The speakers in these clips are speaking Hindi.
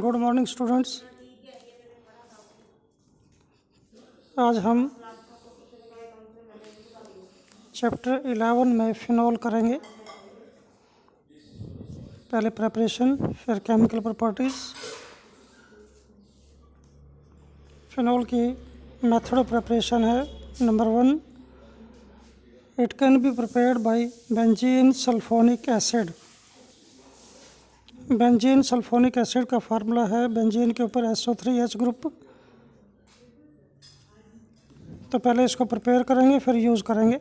Good morning students. आज हम चैप्टर 11 में फिनॉल करेंगे। पहले प्रेपरेशन, फिर केमिकल प्रॉपर्टीज़। फिनॉल की मेथड ऑफ प्रेपरेशन है number 1, it can be prepared by benzene sulphonic acid. Benzene sulphonic acid का फार्मूला है बेंजीन के ऊपर SO3H ग्रुप। तो पहले इसको प्रिपेयर करेंगे फिर यूज़ करेंगे।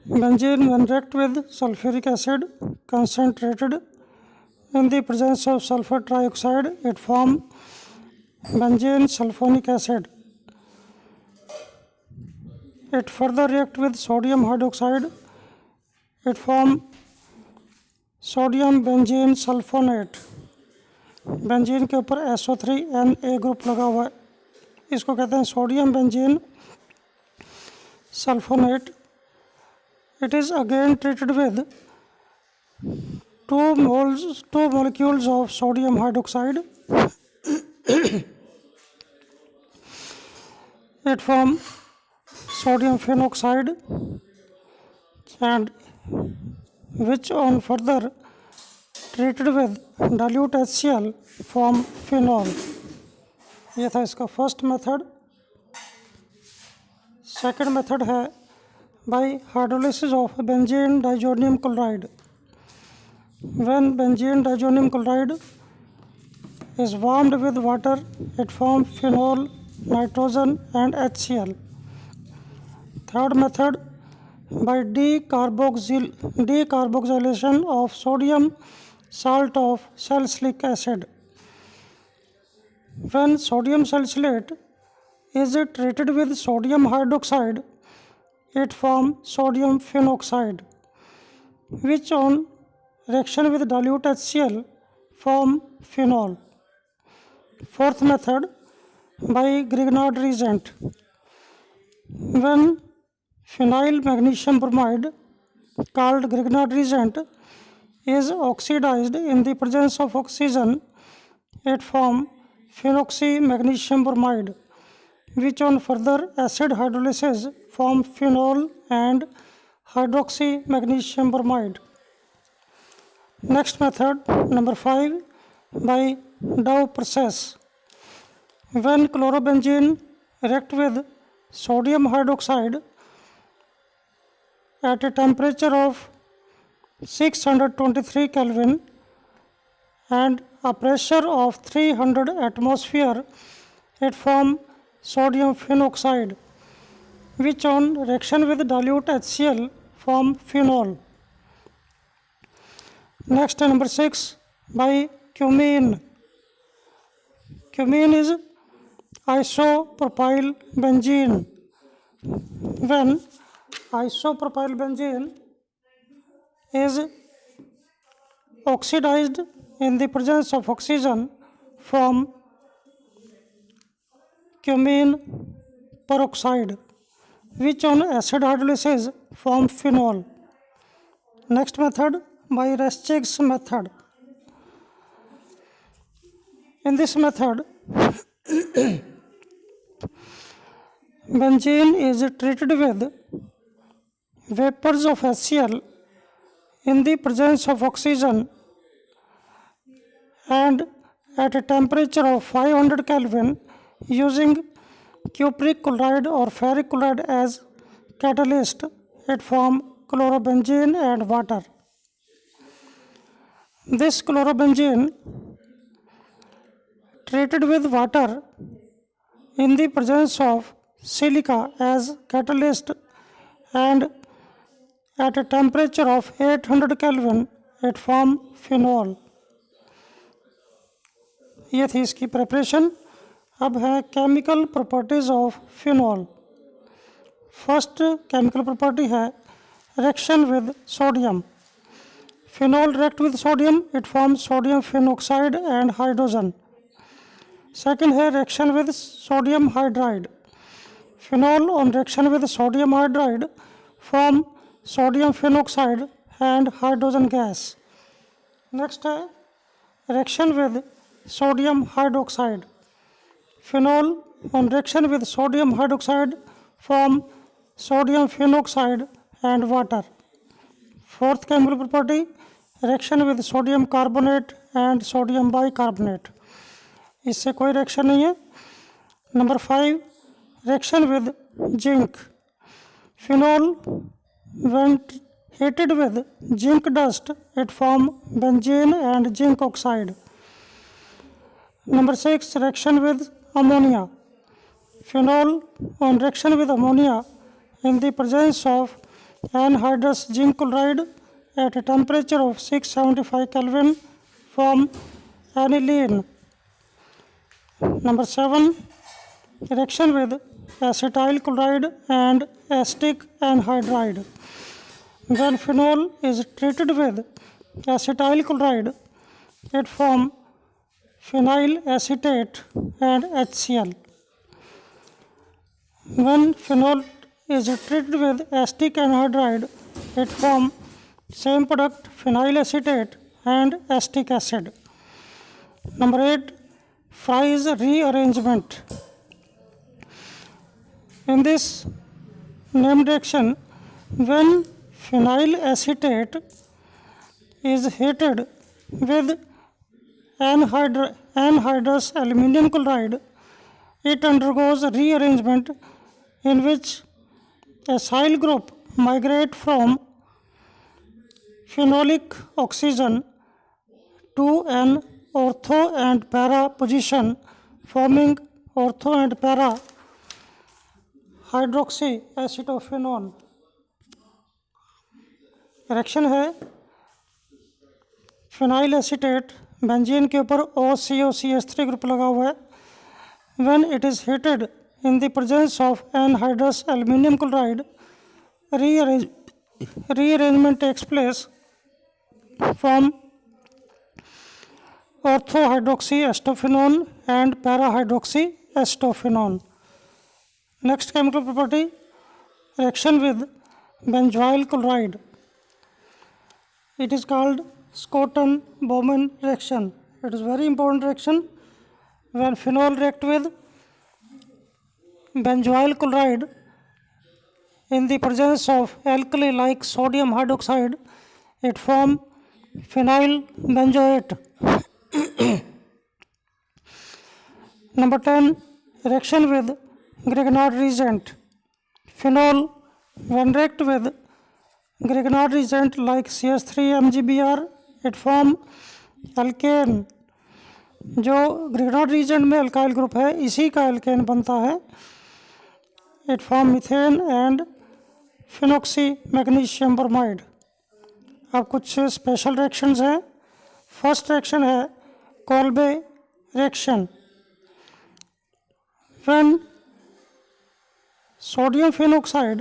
Benzene when react with sulfuric acid concentrated in the presence of sulfur trioxide, it form benzene sulfonic acid. It further react with sodium hydroxide, it form sodium benzene sulphonate. Benzene के ऊपर SO3Na ग्रुप लगा हुआ है, इसको कहते हैं sodium benzene sulphonate. It is again treated with 2 molecules of sodium hydroxide. It form sodium phenoxide and which on further treated with dilute HCl form phenol. ये था इसका फर्स्ट मेथड। सेकंड मेथड है bye hydrolysis of benzene diazonium chloride. When benzene diazonium chloride is warmed with water, it forms phenol, nitrogen and HCl. Third method, by decarboxylation of sodium salt of salicylic acid. When sodium salicylate is treated with sodium hydroxide, it forms sodium phenoxide, which on reaction with dilute HCl form phenol. Fourth method, by Grignard reagent. When phenyl magnesium bromide called Grignard reagent is oxidized in the presence of oxygen, it forms phenoxy magnesium bromide, which on further acid hydrolysis form phenol and hydroxy magnesium bromide. Next method, number 5, by Dow process. When chlorobenzene react with sodium hydroxide at a temperature of 623 Kelvin and a pressure of 300 atmosphere, it forms sodium phenoxide, which on reaction with dilute HCl form phenol. Next, number 6, by cumene. Cumene is isopropyl benzene. When isopropyl benzene is oxidized in the presence of oxygen, form cumene peroxide, which on acid hydrolysis form phenol. Next method, by Rayschig's method. In this method, benzene is treated with vapors of HCl in the presence of oxygen and at a temperature of 500 Kelvin using cupric chloride or ferric chloride as catalyst, it forms chlorobenzene and water. This chlorobenzene treated with water in the presence of silica as catalyst and at a temperature of 800 Kelvin, it forms phenol. ये थी इसकी प्रिपरेशन। अब है chemical properties of phenol. First chemical property है reaction with sodium. Phenol react with sodium, it forms sodium phenoxide and hydrogen. Second है reaction with sodium hydride. Phenol on reaction with sodium hydride form sodium phenoxide and hydrogen gas. Next है reaction with sodium hydroxide. Phenol on reaction with sodium hydroxide form sodium phenoxide and water. Fourth chemical property reaction with sodium carbonate and sodium bicarbonate. इससे कोई रिएक्शन नहीं है. Number 5 reaction with zinc. Phenol when heated with zinc dust it form benzene and zinc oxide. Number 6 reaction with ammonia. Phenol on reaction with ammonia in the presence of anhydrous zinc chloride at a temperature of 675 Kelvin form aniline. Number 7 reaction with acetyl chloride and acetic anhydride. When phenol is treated with acetyl chloride, it forms phenyl acetate and HCl. When phenol is treated with acetic anhydride, it forms same product phenyl acetate and acetic acid. Number 8 Fry's rearrangement. In this named reaction, when phenyl acetate is heated with anhydrous aluminum chloride, it undergoes rearrangement in which acyl group migrate from phenolic oxygen to an ortho and para position, forming ortho and para hydroxy acetophenone. Reaction है फिनाइल एसीटेट बेंजीन के ऊपर OCOCH3 ग्रुप लगा हुआ है. When it is heated in the presence of anhydrous aluminium chloride, rearrangement takes place from orthohydroxyacetophenone and parahydroxyacetophenone. Next chemical property reaction with benzoyl chloride. It is called Schotten-Bowman reaction. It is very important reaction. When phenol react with benzoyl chloride in the presence of alkali like sodium hydroxide, it form phenyl benzoate. Number 10 reaction with Grignard reagent. Phenol when react with Grignard reagent like CH3MgBr, it form alkane. जो Grignard reagent में अल्काइल ग्रुप है इसी का alkane बनता है. It form methane and phenoxy magnesium bromide. अब कुछ स्पेशल रिएक्शंस हैं. फर्स्ट रिएक्शन है Kolbe reaction. When sodium phenoxide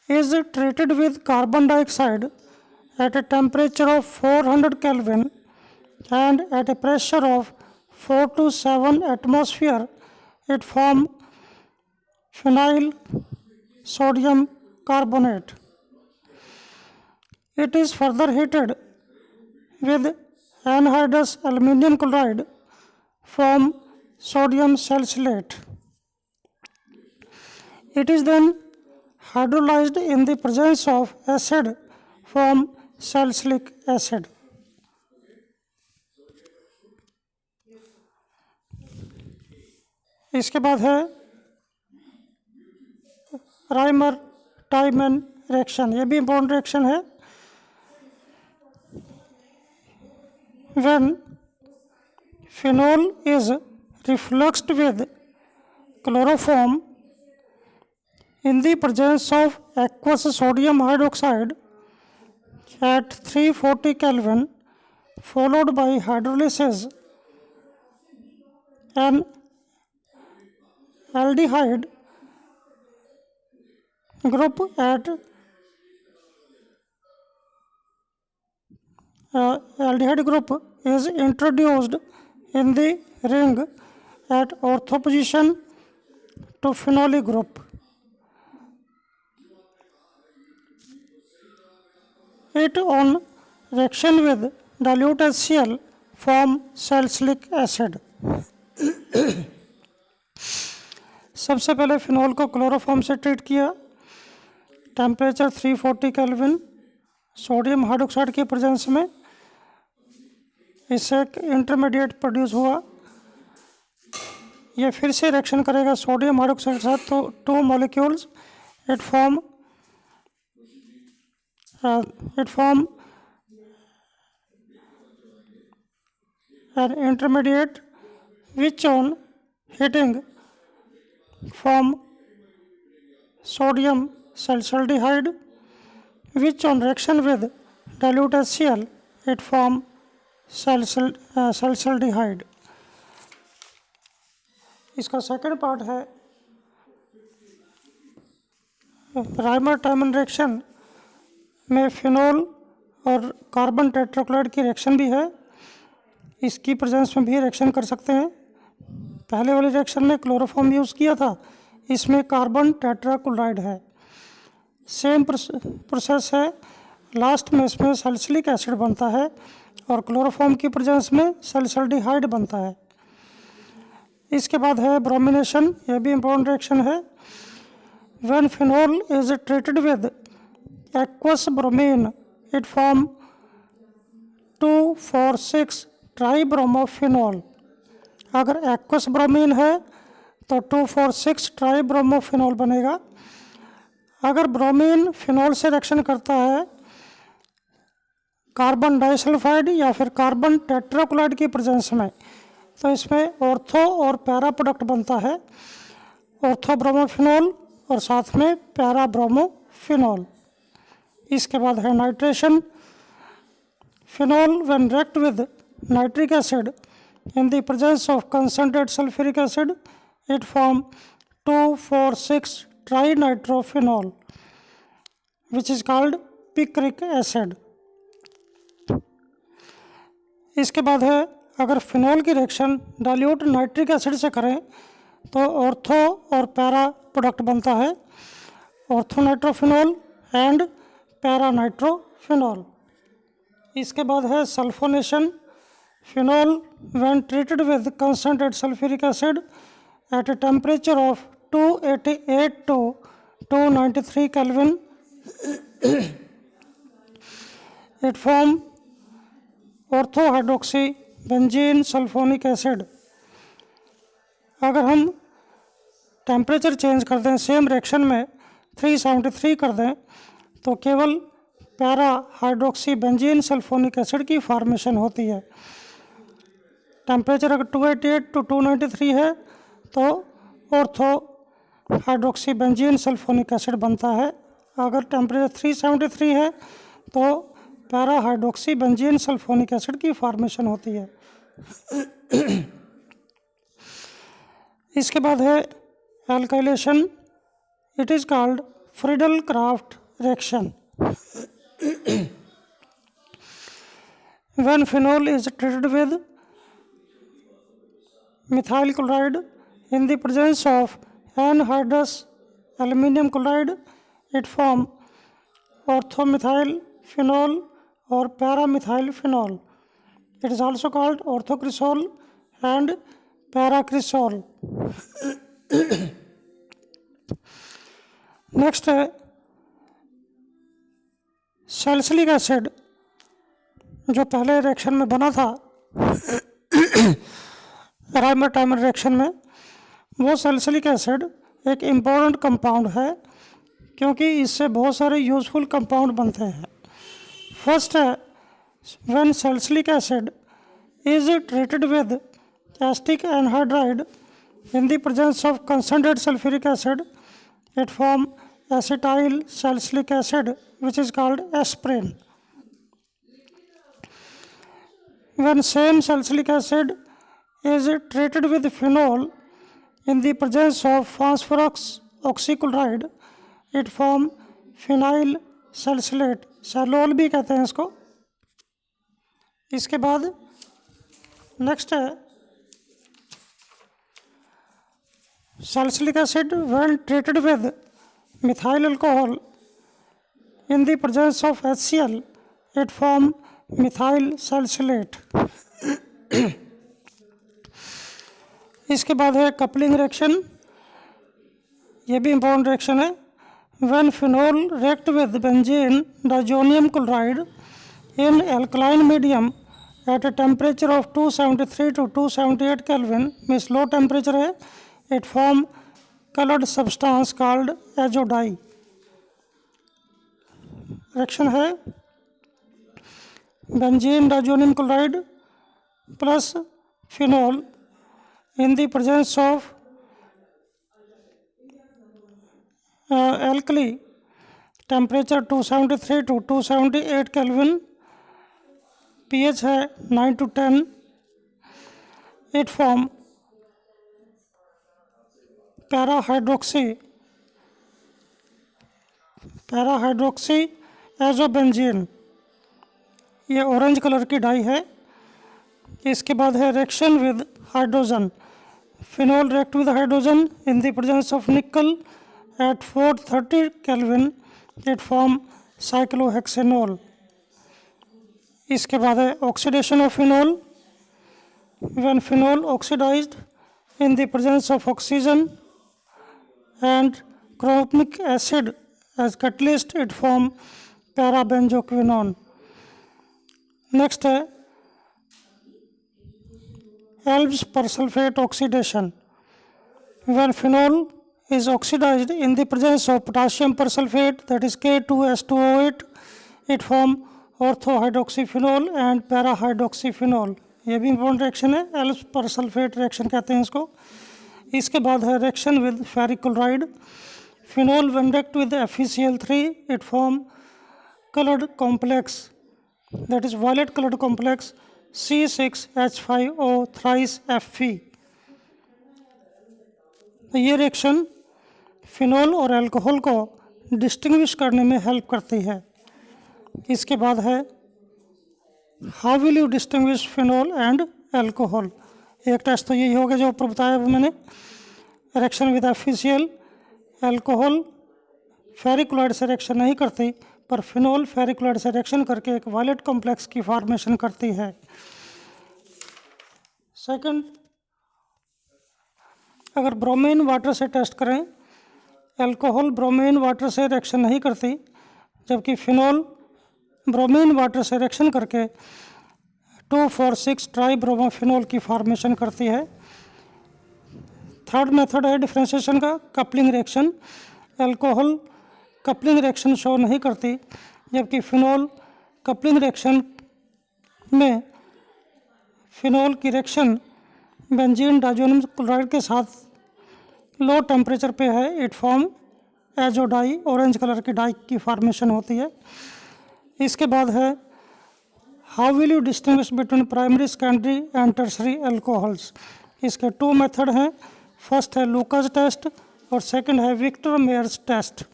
is treated with carbon dioxide at a temperature of 400 Kelvin and at a pressure of 4 to 7 atmosphere, it forms phenyl sodium carbonate. It is further heated with anhydrous aluminum chloride from sodium salicylate. It is then hydrolyzed in the presence of acid from salicylic acid. इसके बाद है राइमर टाइमन रिएक्शन. ये भी इम्पोर्टेंट रिएक्शन है. When phenol is refluxed with chloroform in the presence of aqueous sodium hydroxide at 340 Kelvin, followed by hydrolysis, an aldehyde group at aldehyde group is introduced in the ring at ortho position to phenolic group. It on reaction with dilute HCl form salicylic acid. सबसे पहले फिनॉल को क्लोरोफॉर्म से ट्रीट किया, टेम्परेचर 340 केल्विन, सोडियम हाइड्रोक्साइड की प्रेजेंस में इससे एक इंटरमीडिएट प्रोड्यूस हुआ। ये फिर से रिएक्शन करेगा सोडियम हाइड्रोक्साइड के साथ, तो 2 molecules it form an intermediate which on heating form sodium salicylaldehyde, which on reaction with dilute HCl it form salicylaldehyde. इसका सेकंड पार्ट है राइमर-टाइमन रिएक्शन में फिनॉल और कार्बन टेट्राक्लोराइड की रिएक्शन भी है, इसकी प्रेजेंस में भी रिएक्शन कर सकते हैं। पहले वाली रिएक्शन में क्लोरोफॉर्म यूज़ किया था, इसमें कार्बन टेट्राक्लोराइड है। सेम प्रोसेस है, लास्ट में इसमें सैलिसिलिक एसिड बनता है और क्लोरोफॉर्म की प्रेजेंस में सैलिसिल्डिहाइड बनता है। इसके बाद है ब्रोमिनेशन, यह भी इम्पोर्टेंट रिएक्शन है। When phenol is treated with aqueous bromine it form 2,4,6 ट्राईब्रोमोफिनॉल। अगर एक्वस ब्रोमीन है तो 2,4,6 ट्राईब्रोमोफिनॉल बनेगा। अगर ब्रोमीन फिनॉल से रिएक्शन करता है कार्बन डाइसल्फाइड या फिर कार्बन टेट्राक्लोराइड की प्रेजेंस में, तो इसमें ऑर्थो और पैरा प्रोडक्ट बनता है, ऑर्थोब्रोमोफिनॉल और साथ में पैरा ब्रोमोफिनॉल। इसके बाद है nitration. Phenol when react with nitric acid in the presence of concentrated sulfuric acid it form 2,4,6 trinitrophenol which is called picric acid. इसके बाद है अगर फिनॉल की रिएक्शन डाइल्यूट नाइट्रिक एसिड से करें तो ऑर्थो और पैरा प्रोडक्ट बनता है, ऑर्थोनाइट्रोफिनॉल एंड पैरा नाइट्रोफिनॉल। इसके बाद है sulphonation. Phenol when treated with concentrated sulfuric acid at a temperature of 288 to 293 Kelvin it form orthohydroxy benzene sulfonic acid. अगर हम टेम्परेचर चेंज कर दें सेम रिएक्शन में 373 कर दें तो केवल para hydroxy benzene sulphonic acid की फॉर्मेशन होती है। टेम्परेचर अगर 288 to 293 है तो ortho hydroxy benzene sulphonic acid बनता है। अगर टेम्परेचर 373 है तो para hydroxy benzene sulphonic acid की फॉर्मेशन होती है। इसके बाद है alkylation, it is called Friedel craft reaction. When phenol is treated with methyl chloride in the presence of anhydrous aluminum chloride it form orthomethyl phenol or paramethyl phenol. It is also called orthocresol and paracresol. Next है सैलिसिलिक एसिड, जो पहले रिएक्शन में बना था राइमर-टाइमर रिएक्शन में, वो सैलिसिलिक एसिड एक इम्पोर्टेंट कंपाउंड है क्योंकि इससे बहुत सारे यूजफुल कंपाउंड बनते हैं। फर्स्ट है when salicylic acid is treated with acetic anhydride in the presence of concentrated sulphuric acid it form acetyl salicylic acid which is called aspirin. When same salicylic acid is treated with phenol in the presence of phosphorus oxychloride it form phenyl salicylate, सैलोल भी कहते हैं इसको। इसके बाद नेक्स्ट है salicylic acid when treated with methyl alcohol in the presence of HCl it form methyl salicylate. इसके बाद है कपलिंग रिएक्शन, ये भी इंपॉर्टेंट रिएक्शन है। When phenol react with benzene diazonium chloride in alkaline medium at a temperature of 273 to 278 kelvin, means low temperature है, it form coloured substance called azo dye. Reaction है benzene diazonium chloride plus phenol in the presence of alkali, temperature 273 to 278 Kelvin, pH है 9 to 10, it form para hydroxy azobenzene, ये ऑरेंज कलर की डाई है। इसके बाद है reaction with hydrogen, phenol react with hydrogen in the presence of nickel at 430 kelvin, it form cyclohexanol. इसके बाद है oxidation of phenol, when phenol oxidised in the presence of oxygen and chromic acid as catalyst, it form para benzoquinone. Next है Elb's persulfate oxidation, when phenol is oxidized in the presence of potassium persulfate, that is K2S2O8, it form orthohydroxyphenol and parahydroxyphenol। ये भी इंपॉर्टेंट रिएक्शन है, Elb's persulfate रिएक्शन कहते हैं इसको। इसके बाद है reaction with ferric chloride, phenol when react with FeCl3, it form colored complex, that is violet colored complex C6H5O thrice Fe। ये रिएक्शन फिनोल और अल्कोहल को डिस्टिंग्विश करने में हेल्प करती है। इसके बाद है how will you distinguish phenol and alcohol. एक टेस्ट तो यही होगा जो ऊपर बताया मैंने, reaction with FeCl, alcohol ferric chloride से रिएक्शन नहीं करती, पर फिनोल फेरिक क्लोराइड से रिएक्शन करके एक वायलेट कॉम्प्लेक्स की फॉर्मेशन करती है। सेकंड, अगर ब्रोमीन वाटर से टेस्ट करें, अल्कोहल ब्रोमीन वाटर से रिएक्शन नहीं करती, जबकि फिनोल ब्रोमीन वाटर से रिएक्शन करके 2,4,6 ट्राई ब्रोमोफिनोल की फॉर्मेशन करती है। थर्ड मेथड है डिफ्रेंशिएशन का, coupling reaction. Alcohol coupling reaction show नहीं करती, जबकि फिनोल कपलिंग रिएक्शन में फिनोल की रिएक्शन बेंजीन डाइजोनियम क्लोराइड के साथ लो टेम्परेचर पे है, it form azo dye, orange colour की डाई की फॉर्मेशन होती है। इसके बाद है how will you distinguish between primary, secondary and tertiary alcohols. इसके 2 मेथड हैं, फर्स्ट है लूकास टेस्ट और सेकंड है विक्टर मेयर्स टेस्ट।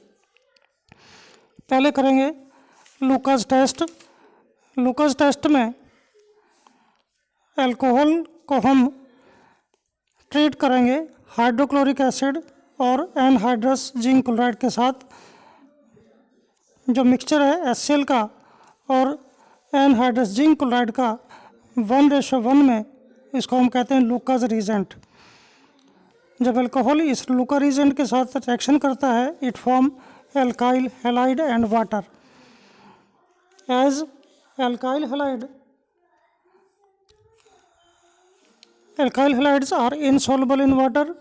पहले करेंगे लूकास टेस्ट। लूकास टेस्ट में अल्कोहल को हम ट्रीट करेंगे हाइड्रोक्लोरिक एसिड और एनहाइड्रस जिंक क्लोराइड के साथ। जो मिक्सचर है HCl का और एनहाइड्रस जिंक क्लोराइड का 1:1 में, इसको हम कहते हैं लूकास रीजेंट। जब अल्कोहल इस लूका रीजेंट के साथ रिएक्शन करता है, it form alkyl halide and water. As alkyl halides are insoluble in water,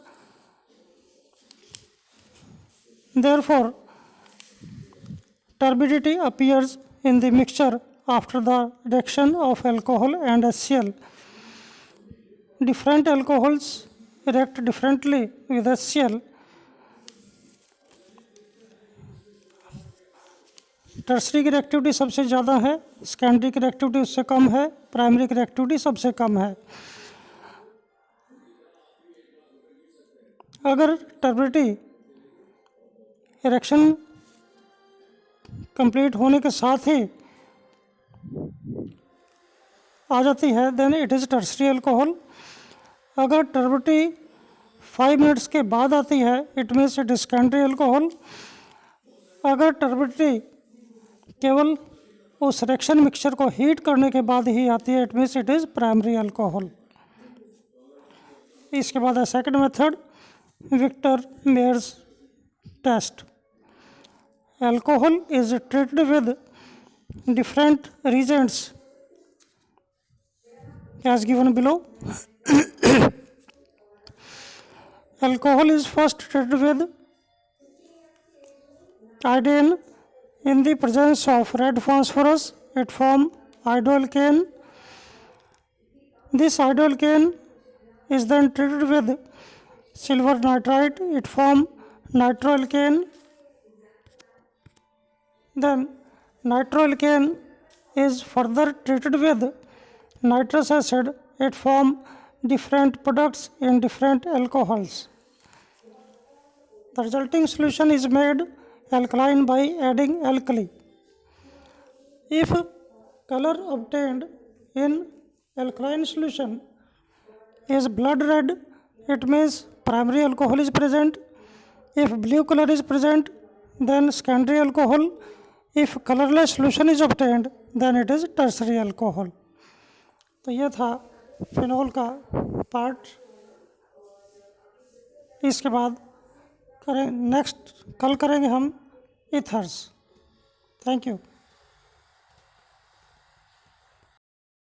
therefore turbidity appears in the mixture after the reaction of alcohol and HCl. Different alcohols react differently with HCl. Tertiary की रिएक्टिविटी सबसे ज़्यादा है, सेकेंडरी की रिएक्टिविटी उससे कम है, प्राइमरी की रिएक्टिविटी सबसे कम है। अगर टर्बिडिटी रिएक्शन कंप्लीट होने के साथ ही आ जाती है, then it is tertiary alcohol. अगर टर्बिडिटी 5 मिनट्स के बाद आती है, it means it is secondary alcohol. अगर टर्बिडिटी केवल उस रिएक्शन मिक्सचर को हीट करने के बाद ही आती है, it means it is primary alcohol. इसके बाद है second method, Victor Meyers test. Alcohol is treated with different reagents as given below. Alcohol is first treated with iodine in the presence of red phosphorus. It forms iodoalkane. This iodoalkane is then treated with silver nitride. It forms nitroalkane. Then nitroalkane is further treated with nitrous acid. It forms different products in different alcohols. The resulting solution is made alkaline by adding alkali. If color obtained in alkaline solution is blood red, it means primary alcohol is present. If blue color is present, then secondary alcohol. If colorless solution is obtained, then it is tertiary alcohol. तो यह था फिनॉल का पार्ट। इसके बाद कल करेंगे हम ईथर्स। Thank you.